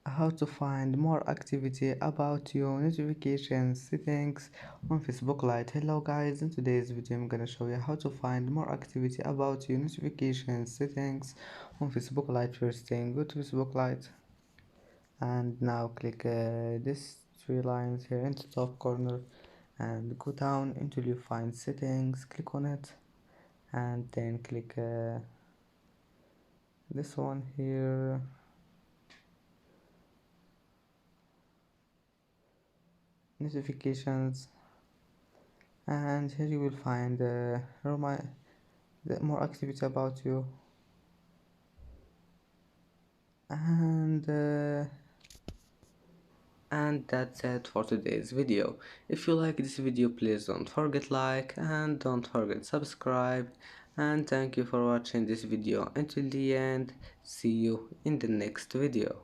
how to find more activity about your notifications settings on Facebook Lite. Hello guys, in today's video I'm gonna show you how to find more activity about your notifications settings on Facebook Lite. First thing, go to Facebook Lite and now click this three lines here in the top corner and go down until you find settings. Click on it and then click this one here, notifications, and here you will find the more activity about you, and that's it for today's video. If you like this video, please don't forget like and don't forget subscribe, and thank you for watching this video until the end. See you in the next video.